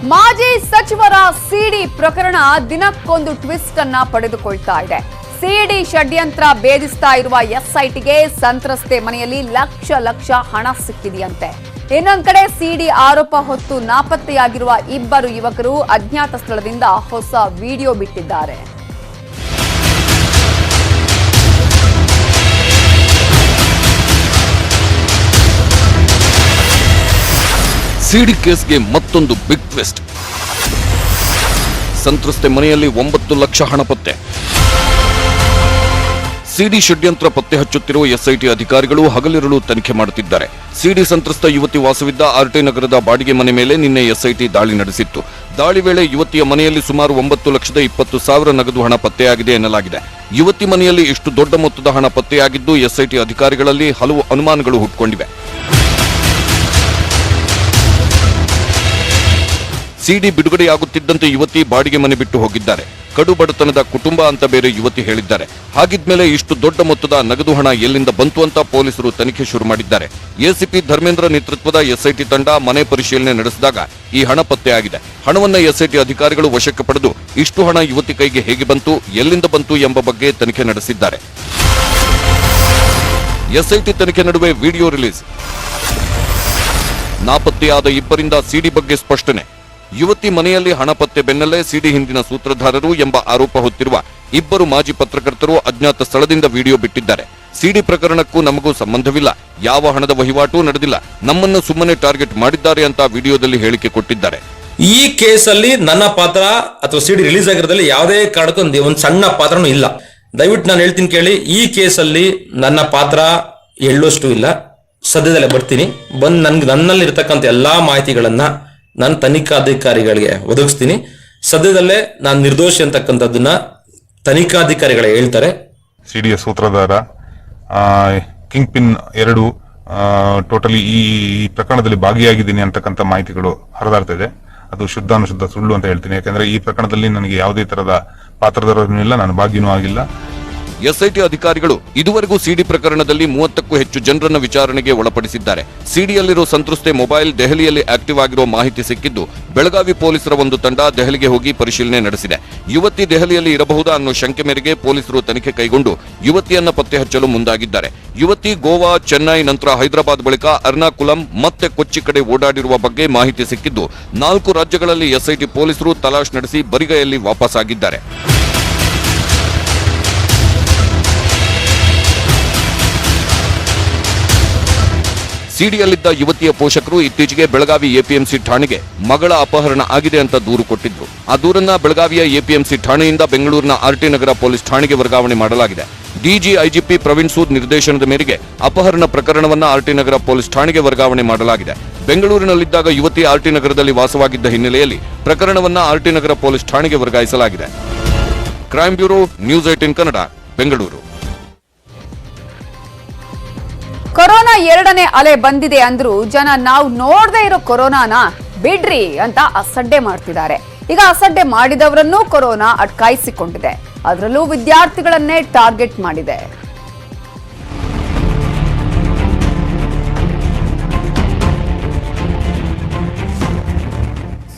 ಮಾಜಿ ಸಚಿವರ ಸಿಡಿ ಪ್ರಕರಣ ದಿನಕ್ಕೊಂದು ಟ್ವಿಸ್ಟ್ ಅನ್ನ ಪಡೆದುಕೊಳ್ತಾ ಇದೆ. ಸಿಡಿ ಷಡ್ಯಂತ್ರ ಭೇದಿಸ್ತಾ ಇರುವ ಎಸ್ಐಟಿಗೆ ಸಂತ್ರಸ್ತೆ ಮನೆಯಲ್ಲಿ ಲಕ್ಷ ಹಣ ಸಿಕ್ಕಿದೆಯಂತೆ. ಇನ್ನೊಂದು ಕಡೆ ಸಿಡಿ ಆರೋಪ ಹೊತ್ತು ನಾಪತ್ತೆಯಾಗಿರುವ ಇಬ್ಬರು ಯುವಕರು ಅಜ್ಞಾತ ಸ್ಥಳದಿಂದ ಹೊಸ ವಿಡಿಯೋ ಬಿಟ್ಟಿದ್ದಾರೆ. ಸಿಡಿ ಕೇಸ್ಗೆ ಮತ್ತೊಂದು ಬಿಗ್ ಟ್ವಿಸ್ಟ್. ಸಂತ್ರಸ್ತೆ ಮನೆಯಲ್ಲಿ 9 ಲಕ್ಷ ಹಣ ಪತ್ತೆ. ಸಿಡಿ ಷಡ್ಯಂತ್ರ ಪತ್ತೆ ಹಚ್ಚುತ್ತಿರುವ ಎಸ್ಐಟಿ ಅಧಿಕಾರಿಗಳು ಹಗಲಿರುಳು ತನಿಖೆ ಮಾಡುತ್ತಿದ್ದಾರೆ. ಸಿಡಿ ಸಂತ್ರಸ್ತ ಯುವತಿ ವಾಸವಿದ್ದ ಆರ್ಟಿ ನಗರದ ಬಾಡಿಗೆ ಮನೆ ಮೇಲೆ ನಿನ್ನೆ ಎಸ್ಐಟಿ ದಾಳಿ ನಡೆಸಿತ್ತು. ದಾಳಿ ವೇಳೆ ಯುವತಿಯ ಮನೆಯಲ್ಲಿ ಸುಮಾರು 9,20,000 ನಗದು ಹಣ ಪತ್ತೆಯಾಗಿದೆ ಎನ್ನಲಾಗಿದೆ. ಯುವತಿ ಮನೆಯಲ್ಲಿ ಇಷ್ಟು ದೊಡ್ಡ ಮೊತ್ತದ ಹಣ ಪತ್ತೆಯಾಗಿದ್ದು ಎಸ್ಐಟಿ ಅಧಿಕಾರಿಗಳಲ್ಲಿ ಹಲವು ಅನುಮಾನಗಳು ಹುಟ್ಟುಕೊಂಡಿವೆ. ಸಿಡಿ ಬಿಡುಗಡೆಯಾಗುತ್ತಿದ್ದಂತೆ ಯುವತಿ ಬಾಡಿಗೆ ಮನೆ ಬಿಟ್ಟು ಹೋಗಿದ್ದಾರೆ. ಕಡು ಬಡತನದ ಕುಟುಂಬ ಅಂತ ಬೇರೆ ಯುವತಿ ಹೇಳಿದ್ದಾರೆ. ಹಾಗಿದ್ಮೇಲೆ ಇಷ್ಟು ದೊಡ್ಡ ಮೊತ್ತದ ನಗದು ಹಣ ಎಲ್ಲಿಂದ ಬಂತು ಅಂತ ಪೊಲೀಸರು ತನಿಖೆ ಶುರು ಮಾಡಿದ್ದಾರೆ. ಎಸಿಪಿ ಧರ್ಮೇಂದ್ರ ನೇತೃತ್ವದ ಎಸ್ಐಟಿ ತಂಡ ಮನೆ ಪರಿಶೀಲನೆ ನಡೆಸಿದಾಗ ಈ ಹಣ ಪತ್ತೆಯಾಗಿದೆ. ಹಣವನ್ನ ಎಸ್ಐಟಿ ಅಧಿಕಾರಿಗಳು ವಶಕ್ಕೆ ಪಡೆದು ಇಷ್ಟು ಹಣ ಯುವತಿ ಕೈಗೆ ಹೇಗೆ ಬಂತು, ಎಲ್ಲಿಂದ ಬಂತು ಎಂಬ ಬಗ್ಗೆ ತನಿಖೆ ನಡೆಸಿದ್ದಾರೆ. ಎಸ್ಐಟಿ ತನಿಖೆ ನಡುವೆ ವಿಡಿಯೋ ರಿಲೀಸ್. ನಾಪತ್ತೆಯಾದ ಇಬ್ಬರಿಂದ ಸಿಡಿ ಬಗ್ಗೆ ಸ್ಪಷ್ಟನೆ. ಯುವತಿ ಮನೆಯಲ್ಲಿ ಹಣ ಪತ್ತೆ ಬೆನ್ನಲ್ಲೇ ಸಿಡಿ ಹಿಂದಿನ ಸೂತ್ರಧಾರರು ಎಂಬ ಆರೋಪ ಹೊತ್ತಿರುವ ಇಬ್ಬರು ಮಾಜಿ ಪತ್ರಕರ್ತರು ಅಜ್ಞಾತ ಸ್ಥಳದಿಂದ ವಿಡಿಯೋ ಬಿಟ್ಟಿದ್ದಾರೆ. ಸಿಡಿ ಪ್ರಕರಣಕ್ಕೂ ನಮಗೂ ಸಂಬಂಧವಿಲ್ಲ, ಯಾವ ಹಣದ ವಹಿವಾಟು ನಡೆದಿಲ್ಲ, ನಮ್ಮನ್ನು ಸುಮ್ಮನೆ ಟಾರ್ಗೆಟ್ ಮಾಡಿದ್ದಾರೆ ಅಂತ ವಿಡಿಯೋದಲ್ಲಿ ಹೇಳಿಕೆ ಕೊಟ್ಟಿದ್ದಾರೆ. ಈ ಕೇಸಲ್ಲಿ ನನ್ನ ಪಾತ್ರ ಅಥವಾ ಸಿಡಿ ರಿಲೀಸ್ ಆಗಿರೋದ್ರಲ್ಲಿ ಯಾವುದೇ ಕಾರಣಕ್ಕೂ ಒಂದು ಸಣ್ಣ ಪಾತ್ರನೂ ಇಲ್ಲ. ದಯವಿಟ್ಟು ನಾನು ಹೇಳ್ತೀನಿ ಕೇಳಿ, ಈ ಕೇಸಲ್ಲಿ ನನ್ನ ಪಾತ್ರ ಎಳ್ಳುವಷ್ಟು ಇಲ್ಲ. ಸದ್ಯದಲ್ಲೇ ಬರ್ತೀನಿ, ಬಂದು ನನ್ನಲ್ಲಿ ಇರ್ತಕ್ಕಂಥ ಎಲ್ಲಾ ಮಾಹಿತಿಗಳನ್ನ ನಾನು ತನಿಖಾಧಿಕಾರಿಗಳಿಗೆ ಒದಗಿಸ್ತೀನಿ. ಸದ್ಯದಲ್ಲೇ ನಾನು ನಿರ್ದೋಷಿ ಅಂತಕ್ಕಂಥದ್ದನ್ನ ತನಿಖಾಧಿಕಾರಿಗಳೇ ಹೇಳ್ತಾರೆ. ಸಿಡಿಯ ಸೂತ್ರಧಾರ ಕಿಂಗ್ ಪಿನ್ 2 ಟೋಟಲಿ ಈ ಪ್ರಕರಣದಲ್ಲಿ ಭಾಗಿಯಾಗಿದ್ದೀನಿ ಅಂತಕ್ಕಂಥ ಮಾಹಿತಿಗಳು ಹರಿದಾಡ್ತಾ ಇದೆ. ಅದು ಶುದ್ಧಾನುಶುದ್ಧ ಸುಳ್ಳು ಅಂತ ಹೇಳ್ತೀನಿ. ಯಾಕಂದ್ರೆ ಈ ಪ್ರಕರಣದಲ್ಲಿ ನನಗೆ ಯಾವುದೇ ತರಹದ ಪಾತ್ರಧಾರನೂ ಇಲ್ಲ, ನಾನು ಭಾಗಿನೂ ಆಗಿಲ್ಲ. ಎಸ್ಐಟಿ ಅಧಿಕಾರಿಗಳು ಇದುವರೆಗೂ ಸಿಡಿ ಪ್ರಕರಣದಲ್ಲಿ 30ಕ್ಕೂ ಹೆಚ್ಚು ಜನರನ್ನ ವಿಚಾರಣೆಗೆ ಒಳಪಡಿಸಿದ್ದಾರೆ. ಸಿಡಿಯಲ್ಲಿರೋ ಸಂತ್ರಸ್ತೆ ಮೊಬೈಲ್ ದೆಹಲಿಯಲ್ಲಿ ಆಕ್ಟಿವ್ ಆಗಿರೋ ಮಾಹಿತಿ ಸಿಕ್ಕಿದ್ದು ಬೆಳಗಾವಿ ಪೊಲೀಸರ ಒಂದು ತಂಡ ದೆಹಲಿಗೆ ಹೋಗಿ ಪರಿಶೀಲನೆ ನಡೆಸಿದೆ. ಯುವತಿ ದೆಹಲಿಯಲ್ಲಿ ಇರಬಹುದಾ ಅನ್ನೋ ಶಂಕೆ ಮೇರೆಗೆ ಪೊಲೀಸರು ತನಿಖೆ ಕೈಗೊಂಡು ಯುವತಿಯನ್ನ ಪತ್ತೆ ಹಚ್ಚಲು ಮುಂದಾಗಿದ್ದಾರೆ. ಯುವತಿ ಗೋವಾ, ಚೆನ್ನೈ, ನಂತರ ಹೈದರಾಬಾದ್ ಬಳಿಕ ಎರ್ನಾಕುಲಂ ಮತ್ತೆ ಕೊಚ್ಚಿ ಕಡೆ ಓಡಾಡಿರುವ ಬಗ್ಗೆ ಮಾಹಿತಿ ಸಿಕ್ಕಿದ್ದು 4 ರಾಜ್ಯಗಳಲ್ಲಿ ಎಸ್ಐಟಿ ಪೊಲೀಸರು ತಲಾಶ್ ನಡೆಸಿ ಬರಿಗೈಯಲ್ಲಿ ವಾಪಸ್ಸಾಗಿದ್ದಾರೆ. ಸಿಡಿಯಲ್ಲಿದ್ದ ಯುವತಿಯ ಪೋಷಕರು ಇತ್ತೀಚೆಗೆ ಬೆಳಗಾವಿ ಎಪಿಎಂಸಿ ಠಾಣೆಗೆ ಮಗಳ ಅಪಹರಣ ಆಗಿದೆ ಅಂತ ದೂರು ಕೊಟ್ಟಿದ್ರು. ಆ ದೂರನ್ನ ಬೆಳಗಾವಿಯ ಎಪಿಎಂಸಿ ಠಾಣೆಯಿಂದ ಬೆಂಗಳೂರಿನ ಆರ್ಟಿ ನಗರ ಪೊಲೀಸ್ ಠಾಣೆಗೆ ವರ್ಗಾವಣೆ ಮಾಡಲಾಗಿದೆ. ಡಿಜಿ ಐಜಿಪಿ ಪ್ರವೀಣ್ ಸೂದ್ ನಿರ್ದೇಶನದ ಮೇರೆಗೆ ಅಪಹರಣ ಪ್ರಕರಣವನ್ನ ಆರ್ಟಿ ನಗರ ಪೊಲೀಸ್ ಠಾಣೆಗೆ ವರ್ಗಾವಣೆ ಮಾಡಲಾಗಿದೆ. ಬೆಂಗಳೂರಿನಲ್ಲಿದ್ದಾಗ ಯುವತಿ ಆರ್ಟಿ ನಗರದಲ್ಲಿ ವಾಸವಾಗಿದ್ದ ಹಿನ್ನೆಲೆಯಲ್ಲಿ ಪ್ರಕರಣವನ್ನ ಆರ್ಟಿ ನಗರ ಪೊಲೀಸ್ ಠಾಣೆಗೆ ವರ್ಗಾಯಿಸಲಾಗಿದೆ. Crime bureau, news 18 Kannada, Bengaluru. Corona 2ನೇ ಅಲೆ ಬಂದಿದೆ ಅಂದ್ರೂ ಜನ ನಾವು ನೋಡದೇ ಇರೋ ಕೊರೋನಾನ ಬಿಡ್ರಿ ಅಂತ ಅಸಡ್ಡೆ ಮಾಡ್ತಿದ್ದಾರೆ. ಈಗ ಅಸಡ್ಡೆ ಮಾಡಿದವರನ್ನೂ ಕೊರೋನಾ ಅಟ್ಕಾಯಿಸಿಕೊಂಡಿದೆ. ಅದರಲ್ಲೂ ವಿದ್ಯಾರ್ಥಿಗಳನ್ನೇ ಟಾರ್ಗೆಟ್ ಮಾಡಿದೆ.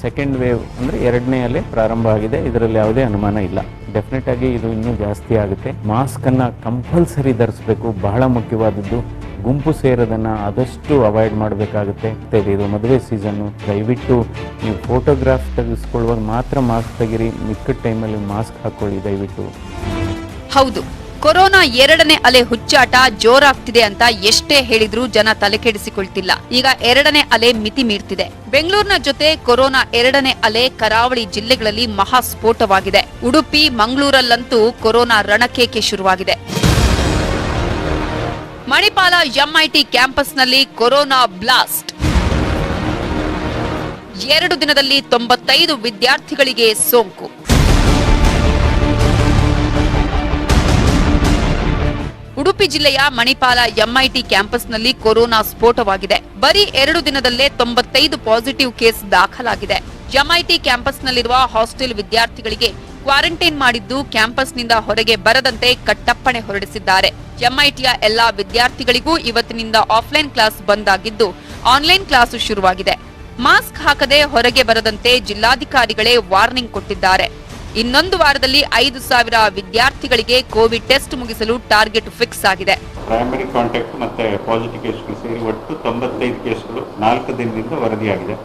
ಸೆಕೆಂಡ್ ವೇವ್ ಅಂದರೆ 2ನೇ ಅಲೆ ಪ್ರಾರಂಭ ಆಗಿದೆ. ಇದರಲ್ಲಿ ಯಾವುದೇ ಅನುಮಾನ ಇಲ್ಲ. ಡೆಫಿನೆಟ್ ಆಗಿ ಇದು ಇನ್ನೂ ಜಾಸ್ತಿ ಆಗುತ್ತೆ. ಮಾಸ್ಕನ್ನು ಕಂಪಲ್ಸರಿ ಧರಿಸಬೇಕು, ಬಹಳ ಮುಖ್ಯವಾದದ್ದು. ಗುಂಪು ಸೇರೋದನ್ನು ಆದಷ್ಟು ಅವಾಯ್ಡ್ ಮಾಡಬೇಕಾಗುತ್ತೆ. ಇದು ಮದುವೆ ಸೀಸನ್ನು, ದಯವಿಟ್ಟು ನೀವು ಫೋಟೋಗ್ರಾಫ್ ತೆಗೆಸ್ಕೊಳ್ಳುವಾಗ ಮಾತ್ರ ಮಾಸ್ಕ್ ತೆಗಿರಿ, ಮಿಕ್ಕಿದ ಟೈಮಲ್ಲಿ ಮಾಸ್ಕ್ ಹಾಕೊಳ್ಳಿ ದಯವಿಟ್ಟು. ಹೌದು, ಕೊರೋನಾ 2ನೇ ಅಲೆ ಹುಚ್ಚಾಟ ಜೋರಾಗ್ತಿದೆ ಅಂತ ಎಷ್ಟೇ ಹೇಳಿದ್ರೂ ಜನ ತಲೆಕೆಡಿಸಿಕೊಳ್ತಿಲ್ಲ. ಈಗ 2ನೇ ಅಲೆ ಮಿತಿ ಮೀರ್ತಿದೆ. ಬೆಂಗಳೂರಿನ ಜೊತೆ ಕೊರೋನಾ 2ನೇ ಅಲೆ ಕರಾವಳಿ ಜಿಲ್ಲೆಗಳಲ್ಲಿ ಮಹಾಸ್ಫೋಟವಾಗಿದೆ. ಉಡುಪಿ, ಮಂಗಳೂರಲ್ಲಂತೂ ಕೊರೋನಾ ರಣಕೇಕೆ ಶುರುವಾಗಿದೆ. ಮಣಿಪಾಲ ಎಂಐಟಿ ಕ್ಯಾಂಪಸ್ನಲ್ಲಿ ಕೊರೋನಾ ಬ್ಲಾಸ್ಟ್. 2 ದಿನದಲ್ಲಿ 95 ವಿದ್ಯಾರ್ಥಿಗಳಿಗೆ ಸೋಂಕು. ಉಡುಪಿ ಜಿಲ್ಲೆಯ ಮಣಿಪಾಲ ಎಂಐಟಿ ಕ್ಯಾಂಪಸ್ನಲ್ಲಿ ಕೊರೋನಾ ಸ್ಫೋಟವಾಗಿದೆ. ಬರೀ 2 ದಿನದಲ್ಲೇ 95 ಪಾಸಿಟಿವ್ ಕೇಸ್ ದಾಖಲಾಗಿದೆ. ಎಂಐಟಿ ಕ್ಯಾಂಪಸ್ನಲ್ಲಿರುವ ಹಾಸ್ಟೆಲ್ ವಿದ್ಯಾರ್ಥಿಗಳಿಗೆ ಕ್ವಾರಂಟೈನ್ ಮಾಡಿದ್ದು ಕ್ಯಾಂಪಸ್ನಿಂದ ಹೊರಗೆ ಬರದಂತೆ ಕಟ್ಟಪ್ಪಣೆ ಹೊರಡಿಸಿದ್ದಾರೆ. ಎಂಐಟಿಯ ಎಲ್ಲಾ ವಿದ್ಯಾರ್ಥಿಗಳಿಗೂ ಇವತ್ತಿನಿಂದ ಆಫ್ಲೈನ್ ಕ್ಲಾಸ್ ಬಂದ್ ಆಗಿದ್ದು ಆನ್ಲೈನ್ ಕ್ಲಾಸ್ ಶುರುವಾಗಿದೆ. ಮಾಸ್ಕ್ ಹಾಕದೆ ಹೊರಗೆ ಬರದಂತೆ ಜಿಲ್ಲಾಧಿಕಾರಿಗಳೇ ವಾರ್ನಿಂಗ್ ಕೊಟ್ಟಿದ್ದಾರೆ. ಇನ್ನೊಂದು ವಾರದಲ್ಲಿ 5,000 ವಿದ್ಯಾರ್ಥಿಗಳಿಗೆ ಕೋವಿಡ್ ಟೆಸ್ಟ್ ಮುಗಿಸಲು ಟಾರ್ಗೆಟ್ ಫಿಕ್ಸ್ ಆಗಿದೆ. ಪ್ರೈಮರಿ ಕಾಂಟ್ಯಾಕ್ಟ್ ಮತ್ತೆ ಪಾಸಿಟಿವ್ ಕೇಸ್ಗಳು ಸೇರಿ ಒಟ್ಟು 95 ಕೇಸ್ಗಳು 4 ದಿನದಿಂದ ವರದಿಯಾಗಿದೆ.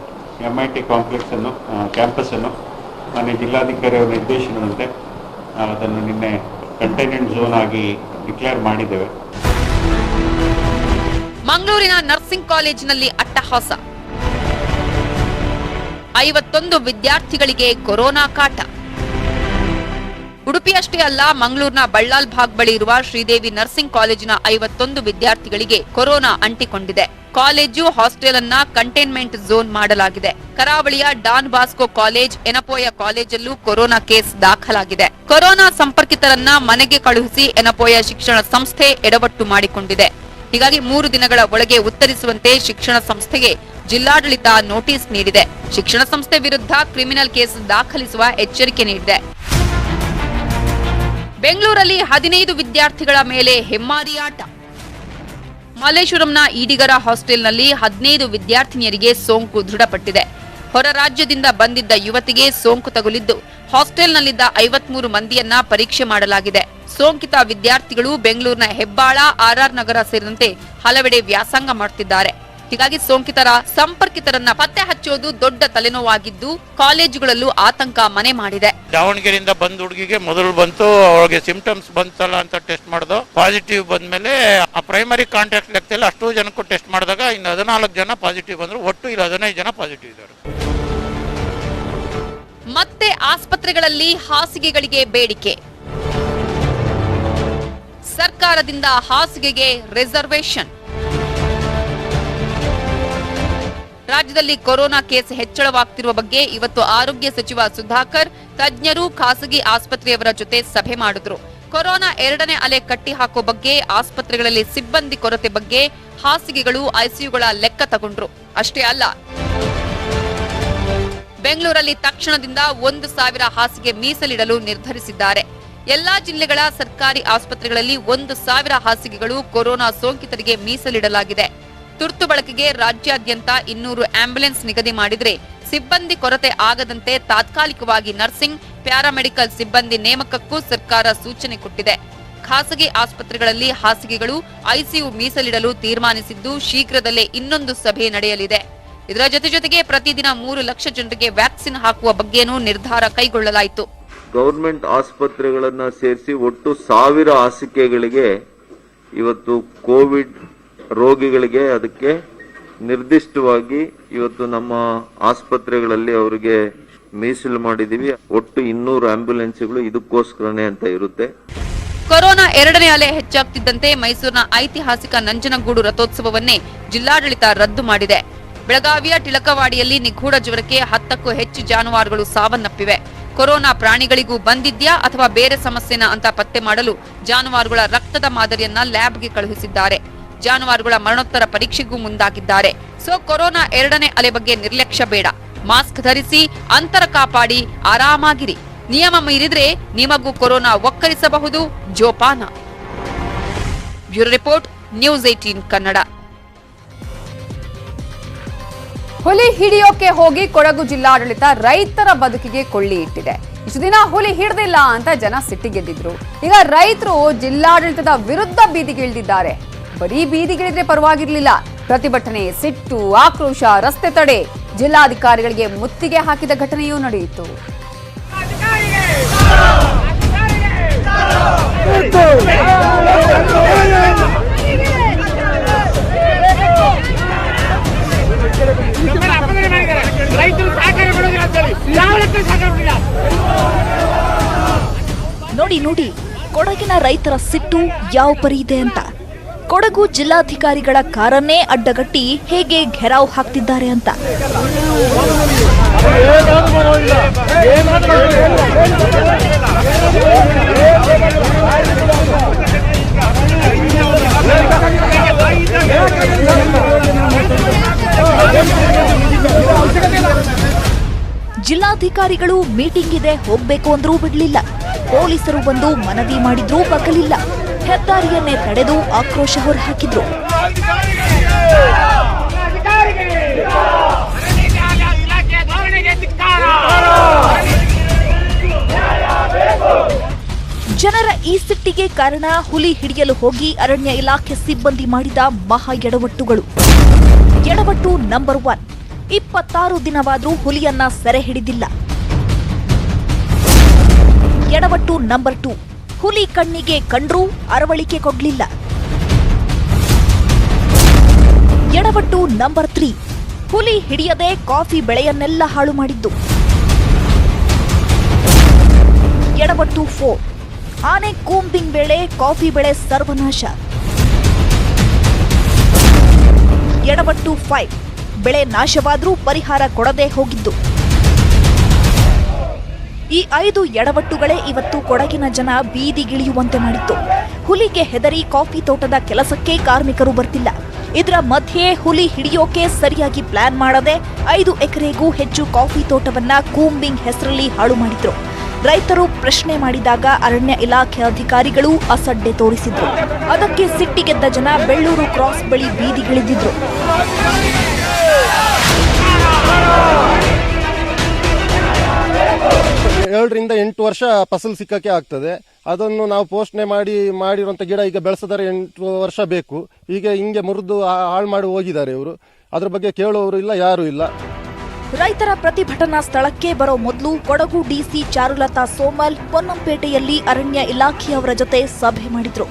MIT ಕಾಂಪ್ಲೆಕ್ಸ್ ಅನ್ನು ಕ್ಯಾಂಪಸ್ ಅನ್ನು ಮಾನ್ಯ ಜಿಲ್ಲಾಧಿಕಾರಿ ಅವರ ನಿರ್ದೇಶನದಂತೆ ಅದನ್ನು ನಿನ್ನೆ ಕಂಟೈನ್ಮೆಂಟ್ ಝೋನ್ ಆಗಿ ಡಿಕ್ಲೇರ್ ಮಾಡಿದ್ದೇವೆ. ಮಂಗಳೂರಿನ ನರ್ಸಿಂಗ್ ಕಾಲೇಜಿನಲ್ಲಿ ಅಟ್ಟಹಾಸ. 51 ವಿದ್ಯಾರ್ಥಿಗಳಿಗೆ ಕೊರೋನಾ ಕಾಟ. ಉಡುಪಿಯಷ್ಟೇ ಅಲ್ಲ, ಮಂಗಳೂರಿನ ಬಳ್ಳಾಲ್ ಭಾಗ್ ಬಳಿ ಇರುವ ಶ್ರೀದೇವಿ ನರ್ಸಿಂಗ್ ಕಾಲೇಜಿನ 51 ವಿದ್ಯಾರ್ಥಿಗಳಿಗೆ ಕೊರೋನಾ ಅಂಟಿಕೊಂಡಿದೆ. ಕಾಲೇಜು ಹಾಸ್ಟೆಲ್ ಅನ್ನ ಕಂಟೈನ್ಮೆಂಟ್ ಝೋನ್ ಮಾಡಲಾಗಿದೆ. ಕರಾವಳಿಯ ಡಾನ್ ಬಾಸ್ಕೋ ಕಾಲೇಜ್, ಎನಪೋಯ ಕಾಲೇಜಲ್ಲೂ ಕೊರೋನಾ ಕೇಸ್ ದಾಖಲಾಗಿದೆ. ಕೊರೋನಾ ಸಂಪರ್ಕಿತರನ್ನ ಮನೆಗೆ ಕಳುಹಿಸಿ ಎನಪೋಯ ಶಿಕ್ಷಣ ಸಂಸ್ಥೆ ಎಡವಟ್ಟು ಮಾಡಿಕೊಂಡಿದೆ. ಹೀಗಾಗಿ 3 ದಿನಗಳ ಒಳಗೆ ಉತ್ತರಿಸುವಂತೆ ಶಿಕ್ಷಣ ಸಂಸ್ಥೆಗೆ ಜಿಲ್ಲಾಡಳಿತ ನೋಟಿಸ್ ನೀಡಿದೆ. ಶಿಕ್ಷಣ ಸಂಸ್ಥೆ ವಿರುದ್ಧ ಕ್ರಿಮಿನಲ್ ಕೇಸ್ ದಾಖಲಿಸುವ ಎಚ್ಚರಿಕೆ ನೀಡಿದೆ. ಬೆಂಗಳೂರಲ್ಲಿ 15 ವಿದ್ಯಾರ್ಥಿಗಳ ಮೇಲೆ ಹೆಮ್ಮಾರಿ ಆಟ. ಮಲ್ಲೇಶ್ವರಂನ ಈಡಿಗರ ಹಾಸ್ಟೆಲ್ನಲ್ಲಿ 15 ವಿದ್ಯಾರ್ಥಿನಿಯರಿಗೆ ಸೋಂಕು ದೃಢಪಟ್ಟಿದೆ. ಹೊರ ರಾಜ್ಯದಿಂದ ಬಂದಿದ್ದ ಯುವತಿಗೆ ಸೋಂಕು ತಗುಲಿದ್ದು ಹಾಸ್ಟೆಲ್ನಲ್ಲಿದ್ದ 53 ಮಂದಿಯನ್ನ ಪರೀಕ್ಷೆ ಮಾಡಲಾಗಿದೆ. ಸೋಂಕಿತ ವಿದ್ಯಾರ್ಥಿಗಳು ಬೆಂಗಳೂರಿನ ಹೆಬ್ಬಾಳ, RR ನಗರ ಸೇರಿದಂತೆ ಹಲವೆಡೆ ವ್ಯಾಸಂಗ ಮಾಡುತ್ತಿದ್ದಾರೆ. ಹೀಗಾಗಿ ಸೋಂಕಿತರ ಸಂಪರ್ಕಿತರನ್ನ ಪತ್ತೆ ಹಚ್ಚೋದು ದೊಡ್ಡ ತಲೆನೋವಾಗಿದ್ದು ಕಾಲೇಜುಗಳಲ್ಲೂ ಆತಂಕ ಮನೆ ಮಾಡಿದೆ. ದಾವಣಗೆರೆಯಿಂದ ಬಂದ ಹುಡುಗಿಗೆ ಮೊದಲು ಬಂತು, ಅವಳಿಗೆ ಸಿಂಪ್ಟಮ್ಸ್ ಬಂತಲ್ಲ ಅಂತ ಟೆಸ್ಟ್ ಮಾಡಿದ್ರು. ಪಾಸಿಟಿವ್ ಬಂದ್ಮೇಲೆ ಆ ಪ್ರೈಮರಿ ಕಾಂಟ್ಯಾಕ್ಟ್ ಲೆಕ್ಕದಲ್ಲಿ ಅಷ್ಟು ಜನಕ್ಕೂ ಟೆಸ್ಟ್ ಮಾಡಿದಾಗ ಇನ್ನು 14 ಜನ ಪಾಸಿಟಿವ್ ಬಂದ್ರು. ಒಟ್ಟು ಇಲ್ಲಿ 15 ಜನ ಪಾಸಿಟಿವ್ ಇದ್ದಾರೆ. ಮತ್ತೆ ಆಸ್ಪತ್ರೆಗಳಲ್ಲಿ ಹಾಸಿಗೆಗಳಿಗೆ ಬೇಡಿಕೆ. ಸರ್ಕಾರದಿಂದ ಹಾಸಿಗೆಗೆ ರಿಸರ್ವೇಶನ್. ರಾಜ್ಯದಲ್ಲಿ ಕೊರೋನಾ ಕೇಸ್ ಹೆಚ್ಚಳವಾಗ್ತಿರುವ ಬಗ್ಗೆ ಇವತ್ತು ಆರೋಗ್ಯ ಸಚಿವ ಸುಧಾಕರ್ ತಜ್ಞರು, ಖಾಸಗಿ ಆಸ್ಪತ್ರೆಯವರ ಜೊತೆ ಸಭೆ ಮಾಡಿದ್ರು. ಕೊರೋನಾ 2ನೇ ಅಲೆ ಕಟ್ಟಿ ಹಾಕೋ ಬಗ್ಗೆ, ಆಸ್ಪತ್ರೆಗಳಲ್ಲಿ ಸಿಬ್ಬಂದಿ ಕೊರತೆ ಬಗ್ಗೆ, ಹಾಸಿಗೆಗಳು, ಐಸಿಯುಗಳ ಲೆಕ್ಕ ತಗೊಂಡ್ರು. ಅಷ್ಟೇ ಅಲ್ಲ, ಬೆಂಗಳೂರಲ್ಲಿ ತಕ್ಷಣದಿಂದ 1,000 ಹಾಸಿಗೆ ಮೀಸಲಿಡಲು ನಿರ್ಧರಿಸಿದ್ದಾರೆ. ಎಲ್ಲಾ ಜಿಲ್ಲೆಗಳ ಸರ್ಕಾರಿ ಆಸ್ಪತ್ರೆಗಳಲ್ಲಿ 1,000 ಹಾಸಿಗೆಗಳು ಕೊರೋನಾ ಸೋಂಕಿತರಿಗೆ ಮೀಸಲಿಡಲಾಗಿದೆ. ತುರ್ತು ಬಳಕೆಗೆ ರಾಜ್ಯಾದ್ಯಂತ 200 ಆಂಬ್ಯುಲೆನ್ಸ್ ನಿಗದಿ ಮಾಡಿದ್ರೆ ಸಿಬ್ಬಂದಿ ಕೊರತೆ ಆಗದಂತೆ ತಾತ್ಕಾಲಿಕವಾಗಿ ನರ್ಸಿಂಗ್, ಪ್ಯಾರಾಮೆಡಿಕಲ್ ಸಿಬ್ಬಂದಿ ನೇಮಕಕ್ಕೂ ಸರ್ಕಾರ ಸೂಚನೆ ಕೊಟ್ಟಿದೆ. ಖಾಸಗಿ ಆಸ್ಪತ್ರೆಗಳಲ್ಲಿ ಹಾಸಿಗೆಗಳು, ಐಸಿಯು ಮೀಸಲಿಡಲು ತೀರ್ಮಾನಿಸಿದ್ದು ಶೀಘ್ರದಲ್ಲೇ ಇನ್ನೊಂದು ಸಭೆ ನಡೆಯಲಿದೆ. ಇದರ ಜೊತೆಗೆ ಪ್ರತಿದಿನ 3 ಲಕ್ಷ ಜನರಿಗೆ ವ್ಯಾಕ್ಸಿನ್ ಹಾಕುವ ಬಗ್ಗೆನೂ ನಿರ್ಧಾರ ಕೈಗೊಳ್ಳಲಾಯಿತು. ಗವರ್ಮೆಂಟ್ ಆಸ್ಪತ್ರೆಗಳನ್ನ ಸೇರಿಸಿ ಒಟ್ಟು 1000 ಹಾಸಿಗೆಗಳಿಗೆ ಇವತ್ತು ಕೋವಿಡ್ ರೋಗಿಗಳಿಗೆ ಅದಕ್ಕೆ ನಿರ್ದಿಷ್ಟವಾಗಿ ಇವತ್ತು ನಮ್ಮ ಆಸ್ಪತ್ರೆಗಳಲ್ಲಿ ಅವರಿಗೆ ಮೀಸಲು ಮಾಡಿದೀವಿ. ಒಟ್ಟು 200 ಆಂಬ್ಯುಲೆನ್ಸ್ಗಳು ಇದಕ್ಕೋಸ್ಕರನೇ ಅಂತ ಇರುತ್ತೆ. ಕೊರೋನಾ 2ನೇ ಅಲೆ ಹೆಚ್ಚಾಗ್ತಿದ್ದಂತೆ ಮೈಸೂರಿನ ಐತಿಹಾಸಿಕ ನಂಜನಗೂಡು ರಥೋತ್ಸವವನ್ನೇ ಜಿಲ್ಲಾಡಳಿತ ರದ್ದು ಮಾಡಿದೆ. ಬೆಳಗಾವಿಯ ಟಿಳಕವಾಡಿಯಲ್ಲಿ ನಿಗೂಢ ಜ್ವರಕ್ಕೆ 10ಕ್ಕೂ ಹೆಚ್ಚು ಜಾನುವಾರುಗಳು ಸಾವನ್ನಪ್ಪಿವೆ. ಕೊರೋನಾ ಪ್ರಾಣಿಗಳಿಗೂ ಬಂದಿದ್ಯಾ ಅಥವಾ ಬೇರೆ ಸಮಸ್ಯೆನ ಅಂತ ಪತ್ತೆ ಮಾಡಲು ಜಾನುವಾರುಗಳ ರಕ್ತದ ಮಾದರಿಯನ್ನ ಲ್ಯಾಬ್ಗೆ ಕಳುಹಿಸಿದ್ದಾರೆ. ಜಾನುವಾರುಗಳ ಮರಣೋತ್ತರ ಪರೀಕ್ಷೆಗೂ ಮುಂದಾಗಿದ್ದಾರೆ. ಸೊ ಕೊರೋನಾ 2ನೇ ಅಲೆ ಬಗ್ಗೆ ನಿರ್ಲಕ್ಷ್ಯ ಬೇಡ. ಮಾಸ್ಕ್ ಧರಿಸಿ, ಅಂತರ ಕಾಪಾಡಿ, ಆರಾಮಾಗಿರಿ. ನಿಯಮ ಮೀರಿದ್ರೆ ನಿಮಗೂ ಕೊರೋನಾ ಒಕ್ಕರಿಸಬಹುದು ಜೋಪಾನ. Bureau report, news 18 Kannada. ಹುಲಿ ಹಿಡಿಯೋಕೆ ಹೋಗಿ ಕೊಡಗು ಜಿಲ್ಲಾಡಳಿತ ರೈತರ ಬದುಕಿಗೆ ಕೊಳ್ಳಿ ಇಟ್ಟಿದೆ. ಇಷ್ಟು ದಿನ ಹುಲಿ ಹಿಡಿದಿಲ್ಲ ಅಂತ ಜನ ಸಿಟ್ಟಿಗೆದ್ದಿದ್ರು. ಈಗ ರೈತರು ಜಿಲ್ಲಾಡಳಿತದ ವಿರುದ್ಧ ಬೀದಿಗಿಳಿದಿದ್ದಾರೆ. ಬರೀ ಬೀದಿಗಿಳಿದ್ರೆ ಪರವಾಗಿರ್ಲಿಲ್ಲ, ಪ್ರತಿಭಟನೆ, ಸಿಟ್ಟು, ಆಕ್ರೋಶ, ರಸ್ತೆ ತಡೆ, ಜಿಲ್ಲಾಧಿಕಾರಿಗಳಿಗೆ ಮುತ್ತಿಗೆ ಹಾಕಿದ ಘಟನೆಯೂ ನಡೆಯಿತು. ನೋಡಿ ಕೊಡಗಿನ ರೈತರ ಸಿಟ್ಟು ಯಾವ ಪರಿ ಇದೆ ಅಂತ. ಕೊಡಗು ಜಿಲ್ಲಾಧಿಕಾರಿಗಳ ಕಾರನ್ನೇ ಅಡ್ಡಗಟ್ಟಿ ಹೇಗೆ ಘೆರಾವ್ ಹಾಕ್ತಿದ್ದಾರೆ ಅಂತ. ಜಿಲ್ಲಾಧಿಕಾರಿಗಳು ಮೀಟಿಂಗ್ ಇದೆ ಹೋಗ್ಬೇಕು ಅಂದ್ರೂ ಬಿಡ್ಲಿಲ್ಲ. ಪೊಲೀಸರು ಬಂದು ಮನವಿ ಮಾಡಿದ್ರೂ ಬಗ್ಗಲಿಲ್ಲ. ಹೆದ್ದಾರಿಯನ್ನೇ ತಡೆದು ಆಕ್ರೋಶ ಹೊರಹಾಕಿದ್ರು. ಸಾವಿಗೆ ಕಾರಣ ಹುಲಿ ಹಿಡಿಯಲು ಹೋಗಿ ಅರಣ್ಯ ಇಲಾಖೆ ಸಿಬ್ಬಂದಿ ಮಾಡಿದ ಮಹಾ ಎಡವಟ್ಟುಗಳು. ಎಡವಟ್ಟು ನಂಬರ್ 1, 26 ದಿನವಾದರೂ ಹುಲಿಯನ್ನ ಸೆರೆ ಹಿಡಿದಿಲ್ಲ. ಎಡವಟ್ಟು ನಂಬರ್ 2, ಹುಲಿ ಕಣ್ಣಿಗೆ ಕಂಡ್ರೂ ಅರವಳಿಕೆ ಕೊಡ್ಲಿಲ್ಲ. ಎಡವಟ್ಟು ನಂಬರ್ 3, ಹುಲಿ ಹಿಡಿಯದೆ ಕಾಫಿ ಬೆಳೆಯನ್ನೆಲ್ಲ ಹಾಳು ಮಾಡಿದ್ದು. ಎಡವಟ್ಟು 4, ಆನೆ ಕೂಂಬಿಂಗ್ ವೇಳೆ ಕಾಫಿ ಬೆಳೆ ಸರ್ವನಾಶ. ಎಡವಟ್ಟು 5, ಬೆಳೆ ನಾಶವಾದ್ರೂ ಪರಿಹಾರ ಕೊಡದೆ ಹೋಗಿದ್ದು. ಈ 5 ಎಡವಟ್ಟುಗಳೇ ಇವತ್ತು ಕೊಡಗಿನ ಜನ ಬೀದಿಗಿಳಿಯುವಂತೆ ಮಾಡಿತ್ತು. ಹುಲಿಗೆ ಹೆದರಿ ಕಾಫಿ ತೋಟದ ಕೆಲಸಕ್ಕೆ ಕಾರ್ಮಿಕರು ಬರ್ತಿಲ್ಲ. ಇದರ ಮಧ್ಯೆ ಹುಲಿ ಹಿಡಿಯೋಕೆ ಸರಿಯಾಗಿ ಪ್ಲಾನ್ ಮಾಡದೆ 5 ಎಕರೆಗೂ ಹೆಚ್ಚು ಕಾಫಿ ತೋಟವನ್ನ ಕೂಂಬಿಂಗ್ ಹೆಸರಲ್ಲಿ ಹಾಳು ಮಾಡಿದ್ರು. ರೈತರು ಪ್ರಶ್ನೆ ಮಾಡಿದಾಗ ಅರಣ್ಯ ಇಲಾಖೆ ಅಧಿಕಾರಿಗಳು ಅಸಡ್ಡೆ ತೋರಿಸಿದ್ರು. ಅದಕ್ಕೆ ಸಿಟ್ಟಿಗೆದ್ದ ಜನ ಬೆಳ್ಳೂರು ಕ್ರಾಸ್ ಬಳಿ ಬೀದಿಗಿಳಿದಿದ್ರು. 7 ರಿಂದ 8 ವರ್ಷ ಫಸಲು ಸಿಕ್ಕಕ್ಕೆ ಆಗ್ತದೆ. ಅದನ್ನು ನಾವು ಪೋಷಣೆ ಮಾಡಿರುವಂತ ಗಿಡ ಈಗ ಬೆಳೆಸಿದರೆ 8 ವರ್ಷ ಬೇಕು. ಈಗ ಹಿಂಗೆ ಮುರಿದು ಹಾಳು ಮಾಡಿ ಹೋಗಿದ್ದಾರೆ ಇವರು. ಅದ್ರ ಬಗ್ಗೆ ಕೇಳುವವರು ಇಲ್ಲ, ಯಾರು ಇಲ್ಲ. ರೈತರ ಪ್ರತಿಭಟನಾ ಸ್ಥಳಕ್ಕೆ ಬರೋ ಮೊದಲು ಕೊಡಗು ಡಿಸಿ ಚಾರುಲತಾ ಸೋಮಲ್ ಪೊನ್ನಂಪೇಟೆಯಲ್ಲಿ ಅರಣ್ಯ ಇಲಾಖೆಯವರ ಜೊತೆ ಸಭೆ ಮಾಡಿದ್ರು.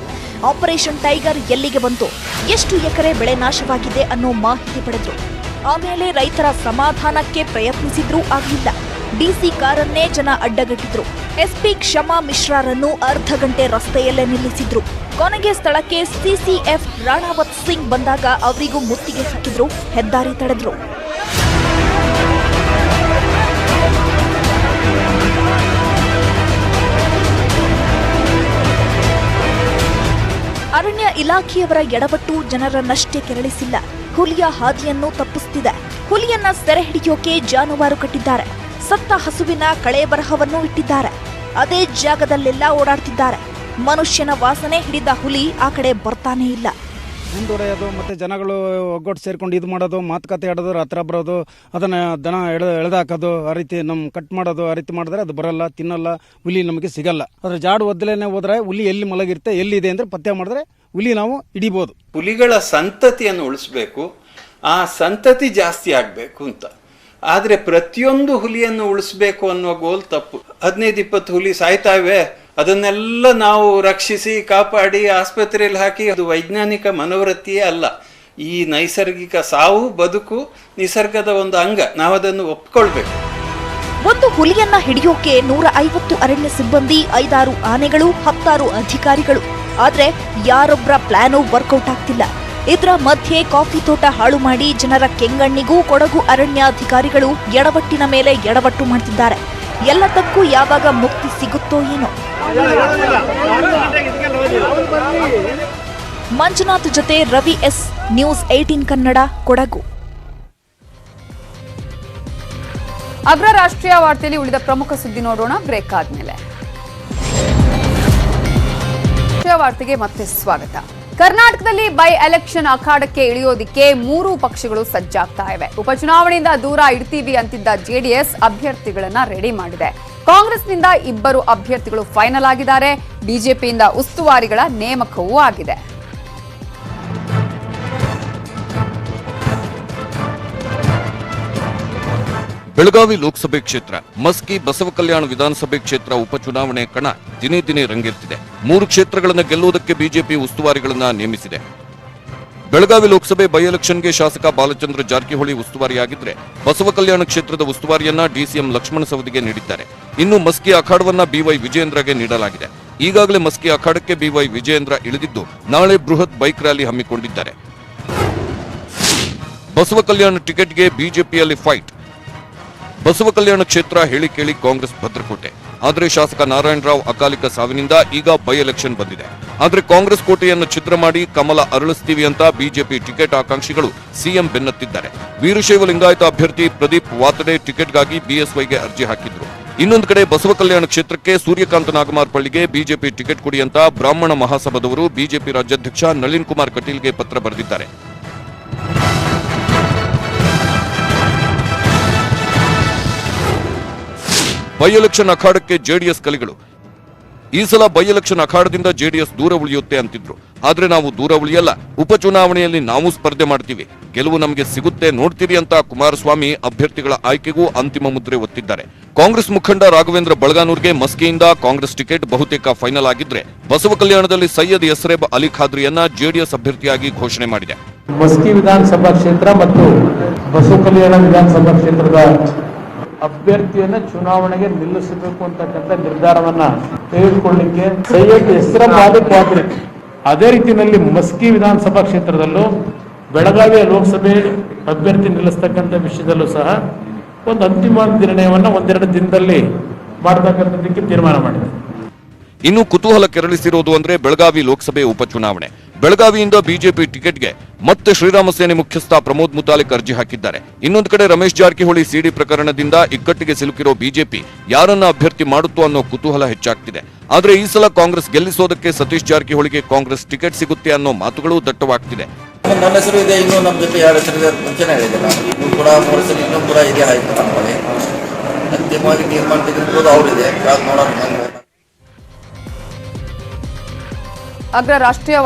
ಆಪರೇಷನ್ ಟೈಗರ್ ಎಲ್ಲಿಗೆ ಬಂತು, ಎಷ್ಟು ಎಕರೆ ಬೆಳೆ ನಾಶವಾಗಿದೆ ಅನ್ನೋ ಮಾಹಿತಿ ಪಡೆದ್ರು. ಆಮೇಲೆ ರೈತರ ಸಮಾಧಾನಕ್ಕೆ ಪ್ರಯತ್ನಿಸಿದ್ರೂ ಆಗಲಿಲ್ಲ. ಡಿಸಿ ಕಾರನ್ನೇ ಜನ ಅಡ್ಡಗಟ್ಟಿದ್ರು. ಎಸ್ಪಿ ಕ್ಷಮಾ ಮಿಶ್ರಾರನ್ನು ಅರ್ಧ ಗಂಟೆ ರಸ್ತೆಯಲ್ಲೇ ನಿಲ್ಲಿಸಿದ್ರು. ಕೊನೆಗೆ ಸ್ಥಳಕ್ಕೆ ಸಿಸಿಎಫ್ ರಾಣಾವತ್ ಸಿಂಗ್ ಬಂದಾಗ ಅವರಿಗೂ ಮುತ್ತಿಗೆ ಹಾಕಿದ್ರು, ಹೆದ್ದಾರಿ ತಡೆದ್ರು. ಅರಣ್ಯ ಇಲಾಖೆಯವರ ಎಡವಟ್ಟು ಜನರನ್ನಷ್ಟೇ ಕೆರಳಿಸಿಲ್ಲ, ಹುಲಿಯ ಹಾದಿಯನ್ನು ತಪ್ಪಿಸುತ್ತಿದೆ. ಹುಲಿಯನ್ನ ಸೆರೆ ಹಿಡಿಯೋಕೆ ಜಾನುವಾರು ಕಟ್ಟಿದ್ದಾರೆ. ಸತ್ತ ಹಸುವಿನ ಕಳೆಬರಹವನ್ನು ಇಟ್ಟಿದ್ದಾರೆ. ಅದೇ ಜಾಗದಲ್ಲೆಲ್ಲ ಓಡಾಡ್ತಿದ್ದಾರೆ. ಮನುಷ್ಯನ ವಾಸನೆ ಹಿಡಿದ ಹುಲಿ ಆ ಕಡೆ ಬರ್ತಾನೇ ಇಲ್ಲ. ಮುಂದುವರೆಯೋದು ಮತ್ತೆ ಜನಗಳು ಒಗ್ಗಟ್ಟು ಸೇರ್ಕೊಂಡು ಇದು ಮಾಡೋದು, ಮಾತುಕತೆ ಆಡೋದು, ಹತ್ರ ಬರೋದು, ಅದನ್ನ ದನ ಎಳೆದಾಕೋದು, ಆ ರೀತಿ ಕಟ್ ಮಾಡೋದು, ಆ ರೀತಿ ಮಾಡಿದ್ರೆ ಅದು ಬರಲ್ಲ, ತಿನ್ನಲ್ಲ, ಹುಲಿ ನಮಗೆ ಸಿಗಲ್ಲ. ಅದ್ರ ಜಾಡು ಒದ್ದಲೇನೆ ಹೋದ್ರೆ ಹುಲಿ ಎಲ್ಲಿ ಮಲಗಿರುತ್ತೆ, ಎಲ್ಲಿದೆ ಅಂದ್ರೆ ಪತ್ತೆ ಮಾಡಿದ್ರೆ ಹುಲಿ ನಾವು ಹಿಡಿಬಹುದು. ಹುಲಿಗಳ ಸಂತತಿಯನ್ನು ಉಳಿಸ್ಬೇಕು, ಆ ಸಂತತಿ ಜಾಸ್ತಿ ಆಗ್ಬೇಕು ಅಂತ. ಆದ್ರೆ ಪ್ರತಿಯೊಂದು ಹುಲಿಯನ್ನು ಉಳಿಸ್ಬೇಕು ಅನ್ನೋ ಗೋಲ್ ತಪ್ಪು. 15-20 ಹುಲಿ ಸಾಯ್ತಾ ಇವೆ, ಅದನ್ನೆಲ್ಲ ನಾವು ರಕ್ಷಿಸಿ ಕಾಪಾಡಿ ಆಸ್ಪತ್ರೆಯಲ್ಲಿ ಹಾಕಿ, ಅದು ವೈಜ್ಞಾನಿಕ ಮನೋವೃತ್ತಿಯೇ ಅಲ್ಲ. ಈ ನೈಸರ್ಗಿಕ ಸಾವು ಬದುಕು ನಿಸರ್ಗದ ಒಂದು ಅಂಗ, ನಾವು ಅದನ್ನು ಒಪ್ಕೊಳ್ಬೇಕು. ಒಂದು ಹುಲಿಯನ್ನ ಹಿಡಿಯೋಕೆ 150 ಅರಣ್ಯ ಸಿಬ್ಬಂದಿ, 5-6 ಆನೆಗಳು, 10 ಅಧಿಕಾರಿಗಳು. ಆದ್ರೆ ಯಾರೊಬ್ಬರ ಪ್ಲಾನು ವರ್ಕೌಟ್ ಆಗ್ತಿಲ್ಲ. ಇದರ ಮಧ್ಯೆ ಕಾಫಿ ತೋಟ ಹಾಳು ಮಾಡಿ ಜನರ ಕೆಂಗಣ್ಣಿಗೂ ಕೊಡಗು ಅರಣ್ಯಾಧಿಕಾರಿಗಳು ಎಡವಟ್ಟಿನ ಮೇಲೆ ಎಡವಟ್ಟು ಮಾಡ್ತಿದ್ದಾರೆ. ಎಲ್ಲದಕ್ಕೂ ಯಾವಾಗ ಮುಕ್ತಿ ಸಿಗುತ್ತೋ ಏನೋ. ಮಂಜುನಾಥ್ ಜೊತೆ ರವಿ ಎಸ್, ನ್ಯೂಸ್ 18 ಕನ್ನಡ, ಕೊಡಗು. ಅಗ್ರ ರಾಷ್ಟ್ರೀಯ ವಾರ್ತೆಯಲ್ಲಿ ಉಳಿದ ಪ್ರಮುಖ ಸುದ್ದಿ ನೋಡೋಣ ಬ್ರೇಕ್ ಆದ್ಮೇಲೆ. ರಾಷ್ಟ್ರೀಯ ವಾರ್ತೆಗೆ ಮತ್ತೆ ಸ್ವಾಗತ. ಕರ್ನಾಟಕದಲ್ಲಿ ಬೈ ಎಲೆಕ್ಷನ್ ಅಖಾಡಕ್ಕೆ ಇಳಿಯೋದಿಕ್ಕೆ 3 ಪಕ್ಷಗಳು ಸಜ್ಜಾಗ್ತಾ ಇವೆ. ಉಪಚುನಾವಣೆಯಿಂದ ದೂರ ಇಡ್ತೀವಿ ಅಂತಿದ್ದ ಜೆಡಿಎಸ್ ಅಭ್ಯರ್ಥಿಗಳನ್ನ ರೆಡಿ ಮಾಡಿದೆ. ಕಾಂಗ್ರೆಸ್ನಿಂದ 2 ಅಭ್ಯರ್ಥಿಗಳು ಫೈನಲ್ ಆಗಿದ್ದಾರೆ. ಬಿಜೆಪಿಯಿಂದ ಉಸ್ತುವಾರಿಗಳ ನೇಮಕವೂ ಆಗಿದೆ. ಬೆಳಗಾವಿ ಲೋಕಸಭೆ ಕ್ಷೇತ್ರ, ಮಸ್ಕಿ ಬಸವಕಲ್ಯಾಣ ವಿಧಾನಸಭೆ ಕ್ಷೇತ್ರ ಉಪಚುನಾವಣೆ ಕಣ ದಿನೇ ದಿನೇ ರಂಗೇರ್ತಿದೆ. 3 ಕ್ಷೇತ್ರಗಳನ್ನು ಗೆಲ್ಲುವುದಕ್ಕೆ ಬಿಜೆಪಿ ಉಸ್ತುವಾರಿಗಳನ್ನ ನೇಮಿಸಿದೆ. ಬೆಳಗಾವಿ ಲೋಕಸಭೆ ಬೈ ಎಲೆಕ್ಷನ್ಗೆ ಶಾಸಕ ಬಾಲಚಂದ್ರ ಜಾರಕಿಹೊಳಿ ಉಸ್ತುವಾರಿಯಾಗಿದ್ರೆ, ಬಸವಕಲ್ಯಾಣ ಕ್ಷೇತ್ರದ ಉಸ್ತುವಾರಿಯನ್ನ ಡಿಸಿಎಂ ಲಕ್ಷ್ಮಣ ಸವದಿಗೆ ನೀಡಿದ್ದಾರೆ. ಇನ್ನು ಮಸ್ಕಿ ಅಖಾಡವನ್ನ ಬಿವೈ ವಿಜಯೇಂದ್ರಗೆ ನೀಡಲಾಗಿದೆ. ಈಗಾಗಲೇ ಮಸ್ಕಿ ಅಖಾಡಕ್ಕೆ ಬಿವೈ ವಿಜಯೇಂದ್ರ ಇಳಿದಿದ್ದು, ನಾಳೆ ಬೃಹತ್ ಬೈಕ್ ರ್ಯಾಲಿ ಹಮ್ಮಿಕೊಂಡಿದ್ದಾರೆ. ಬಸವಕಲ್ಯಾಣ ಟಿಕೆಟ್ಗೆ ಬಿಜೆಪಿಯಲ್ಲಿ ಫೈಟ್. ಬಸವಕಲ್ಯಾಣ ಕ್ಷೇತ್ರ ಹೇಳಿ ಕೇಳಿ ಕಾಂಗ್ರೆಸ್ ಭದ್ರಕೋಟೆ. ಆದರೆ ಶಾಸಕ ನಾರಾಯಣರಾವ್ ಅಕಾಲಿಕ ಸಾವಿನಿಂದ ಈಗ ಬೈ ಎಲೆಕ್ಷನ್ ಬಂದಿದೆ. ಆದರೆ ಕಾಂಗ್ರೆಸ್ ಕೋಟೆಯನ್ನು ಛಿದ್ರ ಮಾಡಿ ಕಮಲ ಅರಳಿಸ್ತೀವಿ ಅಂತ ಬಿಜೆಪಿ ಟಿಕೆಟ್ ಆಕಾಂಕ್ಷಿಗಳು ಸಿಎಂ ಬೆನ್ನತ್ತಿದ್ದಾರೆ. ವೀರಶೈವ ಲಿಂಗಾಯತ ಅಭ್ಯರ್ಥಿ ಪ್ರದೀಪ್ ವಾತಡೆ ಟಿಕೆಟ್ಗಾಗಿ ಬಿಎಸ್ವೈಗೆ ಅರ್ಜಿ ಹಾಕಿದ್ರು. ಇನ್ನೊಂದು ಕಡೆ ಬಸವಕಲ್ಯಾಣ ಕ್ಷೇತ್ರಕ್ಕೆ ಸೂರ್ಯಕಾಂತ ನಾಗಮಾರ್ಪಳ್ಳಿಗೆ ಬಿಜೆಪಿ ಟಿಕೆಟ್ ಕೊಡಿ ಅಂತ ಬ್ರಾಹ್ಮಣ ಮಹಾಸಭಾದವರು ಬಿಜೆಪಿ ರಾಜ್ಯಾಧ್ಯಕ್ಷ ನಳಿನ್ ಕುಮಾರ್ ಕಟೀಲ್ಗೆ ಪತ್ರ ಬರೆದಿದ್ದಾರೆ. ಬೈ ಎಲೆಕ್ಷನ್ ಅಖಾಡಕ್ಕೆ ಜೆಡಿಎಸ್ ಕಲಿಗಳು. ಈ ಸಲ ಬೈ ಎಲೆಕ್ಷನ್ ಅಖಾಡದಿಂದ ಜೆಡಿಎಸ್ ದೂರ ಉಳಿಯುತ್ತೆ ಅಂತಿದ್ರು. ಆದ್ರೆ ನಾವು ದೂರ ಉಳಿಯಲ್ಲ, ಉಪಚುನಾವಣೆಯಲ್ಲಿ ನಾವು ಸ್ಪರ್ಧೆ ಮಾಡ್ತೀವಿ, ಗೆಲುವು ನಮಗೆ ಸಿಗುತ್ತೆ ನೋಡ್ತೀರಿ ಅಂತ ಕುಮಾರಸ್ವಾಮಿ ಅಭ್ಯರ್ಥಿಗಳ ಆಯ್ಕೆಗೂ ಅಂತಿಮ ಮುದ್ರೆ ಒತ್ತಿದ್ದಾರೆ. ಕಾಂಗ್ರೆಸ್ ಮುಖಂಡ ರಾಘವೇಂದ್ರ ಬಳಗಾನೂರ್ಗೆ ಮಸ್ಕಿಯಿಂದ ಕಾಂಗ್ರೆಸ್ ಟಿಕೆಟ್ ಬಹುತೇಕ ಫೈನಲ್ ಆಗಿದ್ರೆ, ಬಸವ ಕಲ್ಯಾಣದಲ್ಲಿ ಸೈಯದ್ ಯಸ್ರೇಬ್ ಅಲಿ ಖಾದ್ರಿಯನ್ನ ಜೆಡಿಎಸ್ ಅಭ್ಯರ್ಥಿಯಾಗಿ ಘೋಷಣೆ ಮಾಡಿದೆ. ಮಸ್ಕಿ ವಿಧಾನಸಭಾ ಕ್ಷೇತ್ರ ಮತ್ತು ಬಸವ ಕಲ್ಯಾಣ ವಿಧಾನಸಭಾ ಕ್ಷೇತ್ರದ ಅಭ್ಯರ್ಥಿಯನ್ನ ಚುನಾವಣೆಗೆ ನಿಲ್ಲಿಸಬೇಕು ಅಂತಕ್ಕಂಥ ನಿರ್ಧಾರವನ್ನ ತೆಗೆದುಕೊಳ್ಳಿಕ್ಕೆ ಸೈಯದ್ ಯಸ್ರೇಬ್ ಅಲಿ ಖಾದ್ರಿ, ಅದೇ ರೀತಿಯಲ್ಲಿ ಮಸ್ಕಿ ವಿಧಾನಸಭಾ ಕ್ಷೇತ್ರದಲ್ಲೂ ಬೆಳಗಾವಿಯ ಲೋಕಸಭೆ ಅಭ್ಯರ್ಥಿ ನಿಲ್ಲಿಸ್ತಕ್ಕಂಥ ವಿಷಯದಲ್ಲೂ ಸಹ ಒಂದು ಅಂತಿಮ ನಿರ್ಣಯವನ್ನ ಒಂದೆರಡು ದಿನದಲ್ಲಿ ಮಾಡತಕ್ಕಂಥದ್ದಕ್ಕೆ ತೀರ್ಮಾನ ಮಾಡಿದೆ. ಇನ್ನು ಕುತೂಹಲ ಕೆರಳಿಸಿರೋದು ಅಂದ್ರೆ ಬೆಳಗಾವಿ ಲೋಕಸಭೆ ಉಪಚುನಾವಣೆ. ಬೆಳಗಾವಿಯಿಂದ ಬಿಜೆಪಿ ಟಿಕೆಟ್ಗೆ ಮತ್ತೆ ಶ್ರೀರಾಮ ಸೇನೆ ಮುಖ್ಯಸ್ಥ ಪ್ರಮೋದ್ ಮುತಾಲಿಕ್ ಅರ್ಜಿ ಹಾಕಿದ್ದಾರೆ. ಇನ್ನೊಂದು ಕಡೆ ರಮೇಶ್ ಜಾರಕಿಹೊಳಿ ಸಿಡಿ ಪ್ರಕರಣದಿಂದ ಇಕ್ಕಟ್ಟಿಗೆ ಸಿಲುಕಿರೋ ಬಿಜೆಪಿ ಯಾರನ್ನ ಅಭ್ಯರ್ಥಿ ಮಾಡುತ್ತೋ ಅನ್ನೋ ಕುತೂಹಲ ಹೆಚ್ಚಾಗ್ತಿದೆ. ಆದ್ರೆ ಈ ಸಲ ಕಾಂಗ್ರೆಸ್ ಗೆಲ್ಲಿಸೋದಕ್ಕೆ ಸತೀಶ್ ಜಾರಕಿಹೊಳಿಗೆ ಕಾಂಗ್ರೆಸ್ ಟಿಕೆಟ್ ಸಿಗುತ್ತೆ ಅನ್ನೋ ಮಾತುಗಳು ದಟ್ಟವಾಗ್ತಿದೆ. ನನ್ನ ಹೆಸರು ಇದೆ, ಇನ್ನೂ ನಮ್ಮ ಜೊತೆ ಯಾರ ಹೆಸರಿದೆ ಮುಂಚೆನೇ ಹೇಳಿದೆ ನಾನು. ಇನ್ನೂ ಕೂಡ 3 ಸಲ ಇನ್ನೂ ಕೂಡ ಇದೆ ಹೈಕಮಾಂಡ್ ಬಳಿ ಅಂತಿಮವಾಗಿ ತೀರ್ಮಾನ ತೆಗೆದುಕೊಳ್ಳೋದು ಅವರಿದೆ. ನೋಡೋಣ. ಅಗ್ರ ರಾಷ್ಟ್ರೀಯ